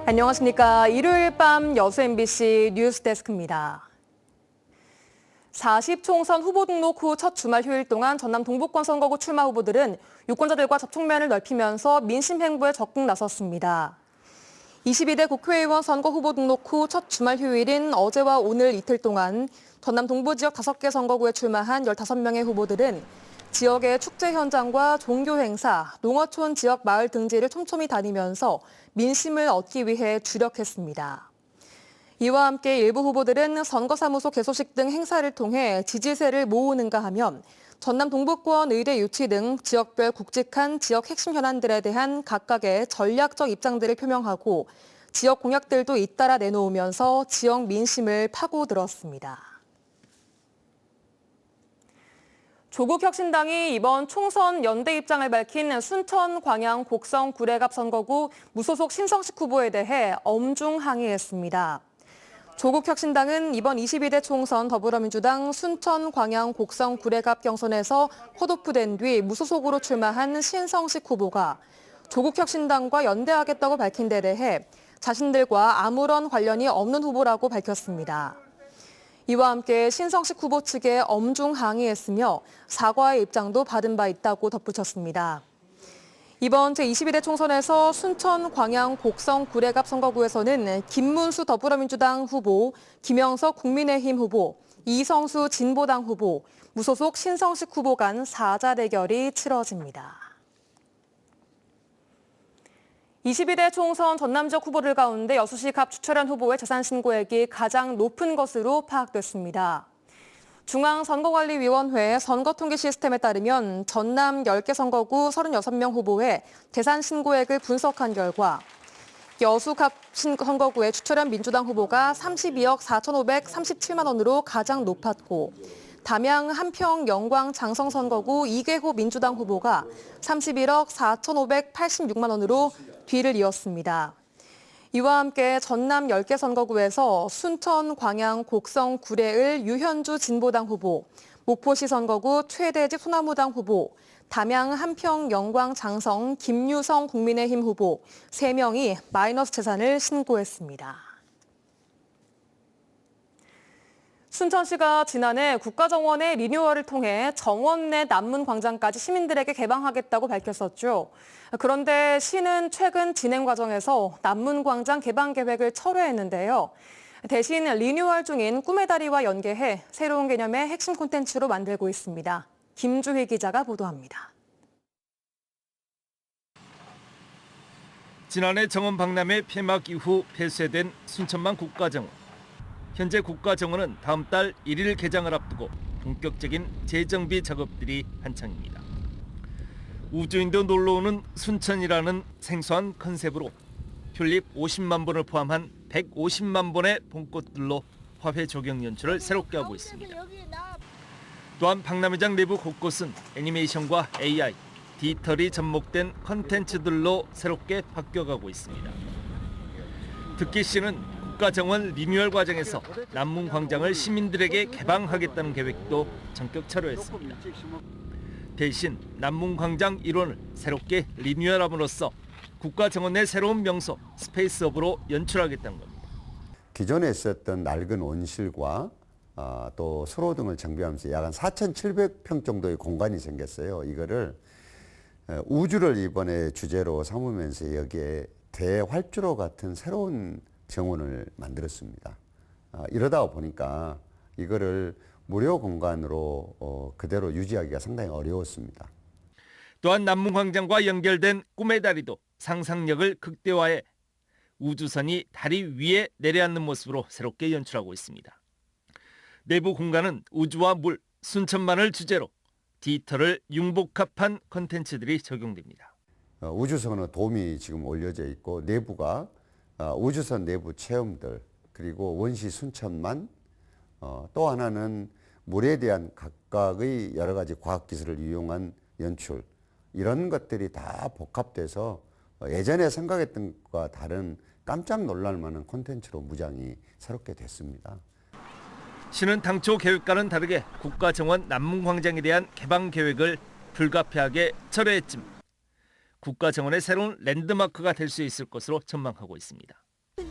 안녕하십니까. 일요일 밤 여수 MBC 뉴스데스크입니다. 40총선 후보 등록 후 첫 주말 휴일 동안 전남 동북권 선거구 출마 후보들은 유권자들과 접촉면을 넓히면서 민심 행보에 적극 나섰습니다. 22대 국회의원 선거 후보 등록 후 첫 주말 휴일인 어제와 오늘 이틀 동안 전남 동부 지역 5개 선거구에 출마한 15명의 후보들은 지역의 축제 현장과 종교 행사, 농어촌 지역 마을 등지를 촘촘히 다니면서 민심을 얻기 위해 주력했습니다. 이와 함께 일부 후보들은 선거사무소 개소식 등 행사를 통해 지지세를 모으는가 하면 전남 동부권 의대 유치 등 지역별 굵직한 지역 핵심 현안들에 대한 각각의 전략적 입장들을 표명하고 지역 공약들도 잇따라 내놓으면서 지역 민심을 파고들었습니다. 조국혁신당이 이번 총선 연대 입장을 밝힌 순천, 광양, 곡성, 구례갑 선거구 무소속 신성식 후보에 대해 엄중 항의했습니다. 조국혁신당은 이번 22대 총선 더불어민주당 순천, 광양, 곡성, 구례갑 경선에서 컷오프된 뒤 무소속으로 출마한 신성식 후보가 조국혁신당과 연대하겠다고 밝힌 데 대해 자신들과 아무런 관련이 없는 후보라고 밝혔습니다. 이와 함께 신성식 후보 측에 엄중 항의했으며 사과의 입장도 받은 바 있다고 덧붙였습니다. 이번 제22대 총선에서 순천, 광양, 곡성, 구례갑 선거구에서는 김문수 더불어민주당 후보, 김영석 국민의힘 후보, 이성수 진보당 후보, 무소속 신성식 후보 간 4자 대결이 치러집니다. 22대 총선 전남 지역 후보들 가운데 여수시 갑 주철현 후보의 재산 신고액이 가장 높은 것으로 파악됐습니다. 중앙선거관리위원회 선거통계 시스템에 따르면 전남 10개 선거구 36명 후보의 재산 신고액을 분석한 결과 여수 갑 선거구의 주철현 민주당 후보가 32억 4,537만 원으로 가장 높았고 담양 한평 영광 장성 선거구 이계호 민주당 후보가 31억 4,586만 원으로 뒤를 이었습니다. 이와 함께 전남 10개 선거구에서 순천, 광양, 곡성, 구례을 유현주 진보당 후보, 목포시 선거구 최대집 소나무당 후보, 담양 한평 영광 장성 김유성 국민의힘 후보 3명이 마이너스 재산을 신고했습니다. 순천시가 지난해 국가정원의 리뉴얼을 통해 정원 내 남문광장까지 시민들에게 개방하겠다고 밝혔었죠. 그런데 시는 최근 진행 과정에서 남문광장 개방 계획을 철회했는데요. 대신 리뉴얼 중인 꿈의 다리와 연계해 새로운 개념의 핵심 콘텐츠로 만들고 있습니다. 김주희 기자가 보도합니다. 지난해 정원 박람회 폐막 이후 폐쇄된 순천만 국가정원. 현재 국가정원은 다음 달 1일 개장을 앞두고 본격적인 재정비 작업들이 한창입니다. 우주인도 놀러오는 순천이라는 생소한 컨셉으로 튤립 50만 본을 포함한 150만 본의 봄꽃들로 화훼 조경 연출을 새롭게 하고 있습니다. 또한 박람회장 내부 곳곳은 애니메이션과 AI, 디지털이 접목된 컨텐츠들로 새롭게 바뀌어가고 있습니다. 특히 시는 국가정원 리뉴얼 과정에서 남문광장을 시민들에게 개방하겠다는 계획도 전격 철회했습니다. 대신 남문광장 일원을 새롭게 리뉴얼함으로써 국가정원 내 새로운 명소 스페이스업으로 연출하겠다는 겁니다. 기존에 있었던 낡은 온실과 또 수로 등을 정비하면서 약 한 4,700평 정도의 공간이 생겼어요. 이거를 우주를 이번에 주제로 삼으면서 여기에 대활주로 같은 새로운 정원을 만들었습니다. 이러다 보니까 이거를 무료 공간으로 그대로 유지하기가 상당히 어려웠습니다. 또한 남문광장과 연결된 꿈의 다리도 상상력을 극대화해 우주선이 다리 위에 내려앉는 모습으로 새롭게 연출하고 있습니다. 내부 공간은 우주와 물, 순천만을 주제로 디지털을 융복합한 콘텐츠들이 적용됩니다. 우주선의 돔이 지금 올려져 있고 내부가 우주선 내부 체험들 그리고 원시 순천만 또 하나는 물에 대한 각각의 여러 가지 과학기술을 이용한 연출 이런 것들이 다 복합돼서 예전에 생각했던 것과 다른 깜짝 놀랄 만한 콘텐츠로 무장이 새롭게 됐습니다. 시는 당초 계획과는 다르게 국가정원 남문광장에 대한 개방 계획을 불가피하게 철회했지만 국가정원의 새로운 랜드마크가 될 수 있을 것으로 전망하고 있습니다.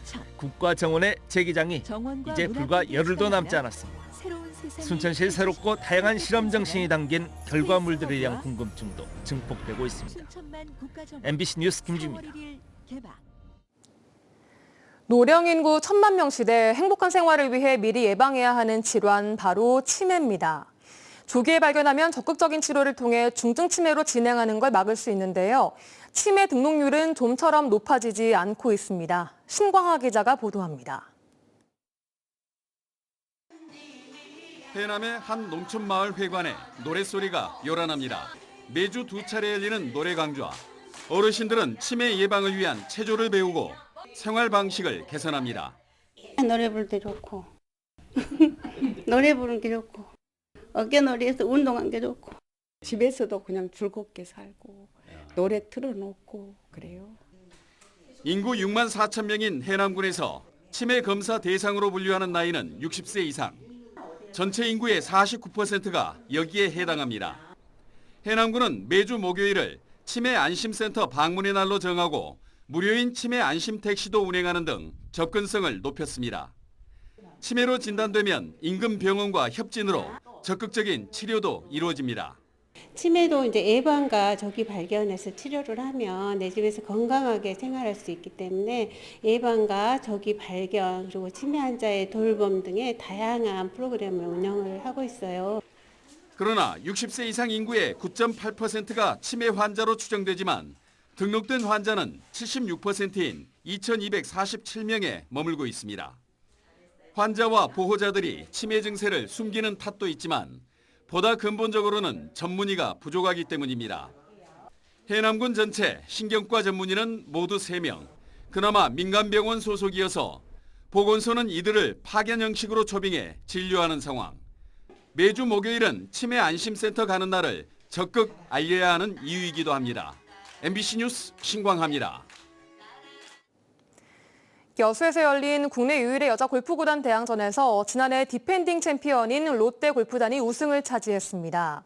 순천. 국가정원의 재기장이 정원과 이제 문화 불과 콘텐츠가 열흘도 남지 아니라 않았습니다. 새로운 세상이 순천시의 새롭고 다양한 실험 정신이 담긴 결과물들에 대한 스페이스 궁금증도 증폭되고 있습니다. 순천만 국가정원 MBC 뉴스 김주입니다. 4월 1일 개방. 노령 인구 1,000만 명 시대 행복한 생활을 위해 미리 예방해야 하는 질환 바로 치매입니다. 조기에 발견하면 적극적인 치료를 통해 중증 치매로 진행하는 걸 막을 수 있는데요. 치매 등록률은 좀처럼 높아지지 않고 있습니다. 신광하 기자가 보도합니다. 해남의 한 농촌마을 회관에 노랫소리가 요란합니다. 매주 2차례 열리는 노래 강좌. 어르신들은 치매 예방을 위한 체조를 배우고 생활 방식을 개선합니다. 노래 부를 때 좋고 노래 부르는 게 좋고 어깨놀이에서 운동한 게 좋고 집에서도 그냥 즐겁게 살고 노래 틀어놓고 그래요. 인구 6만 4천 명인 해남군에서 치매 검사 대상으로 분류하는 나이는 60세 이상. 전체 인구의 49%가 여기에 해당합니다. 해남군은 매주 목요일을 치매 안심센터 방문의 날로 정하고 무료인 치매 안심 택시도 운행하는 등 접근성을 높였습니다. 치매로 진단되면 인근 병원과 협진으로 적극적인 치료도 이루어집니다. 치매도 이제 예방과 조기 발견해서 치료를 하면 내 집에서 건강하게 생활할 수 있기 때문에 예방과 조기 발견 그리고 치매 환자의 돌봄 등의 다양한 프로그램을 운영을 하고 있어요. 그러나 60세 이상 인구의 9.8%가 치매 환자로 추정되지만 등록된 환자는 76%인 2,247명에 머물고 있습니다. 환자와 보호자들이 치매 증세를 숨기는 탓도 있지만 보다 근본적으로는 전문의가 부족하기 때문입니다. 해남군 전체 신경과 전문의는 모두 3명, 그나마 민간병원 소속이어서 보건소는 이들을 파견 형식으로 초빙해 진료하는 상황. 매주 목요일은 치매 안심센터 가는 날을 적극 알려야 하는 이유이기도 합니다. MBC 뉴스 신광하입니다. 여수에서 열린 국내 유일의 여자 골프구단 대항전에서 지난해 디펜딩 챔피언인 롯데 골프단이 우승을 차지했습니다.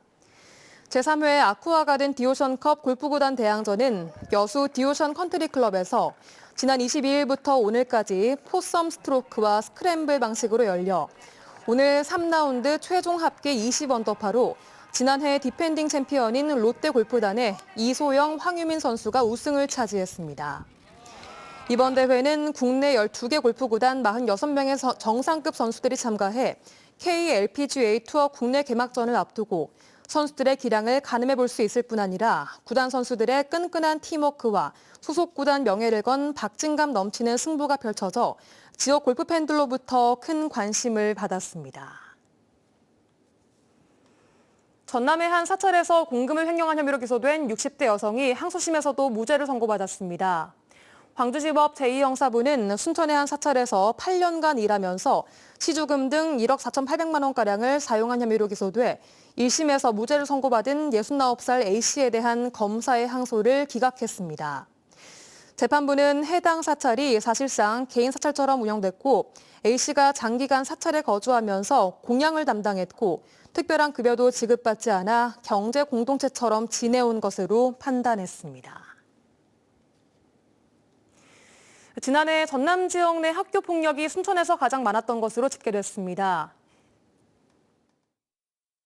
제3회 아쿠아가든 디오션컵 골프구단 대항전은 여수 디오션 컨트리클럽에서 지난 22일부터 오늘까지 포섬 스트로크와 스크램블 방식으로 열려 오늘 3라운드 최종 합계 20언더파로 지난해 디펜딩 챔피언인 롯데 골프단의 이소영, 황유민 선수가 우승을 차지했습니다. 이번 대회는 국내 12개 골프구단 46명의 정상급 선수들이 참가해 KLPGA 투어 국내 개막전을 앞두고 선수들의 기량을 가늠해 볼 수 있을 뿐 아니라 구단 선수들의 끈끈한 팀워크와 소속 구단 명예를 건 박진감 넘치는 승부가 펼쳐져 지역 골프 팬들로부터 큰 관심을 받았습니다. 전남의 한 사찰에서 공금을 횡령한 혐의로 기소된 60대 여성이 항소심에서도 무죄를 선고받았습니다. 광주지법 제2형사부는 순천의 한 사찰에서 8년간 일하면서 시주금 등 1억 4,800만 원가량을 사용한 혐의로 기소돼 1심에서 무죄를 선고받은 69살 A씨에 대한 검사의 항소를 기각했습니다. 재판부는 해당 사찰이 사실상 개인 사찰처럼 운영됐고 A씨가 장기간 사찰에 거주하면서 공양을 담당했고 특별한 급여도 지급받지 않아 경제 공동체처럼 지내온 것으로 판단했습니다. 지난해 전남 지역 내 학교 폭력이 순천에서 가장 많았던 것으로 집계됐습니다.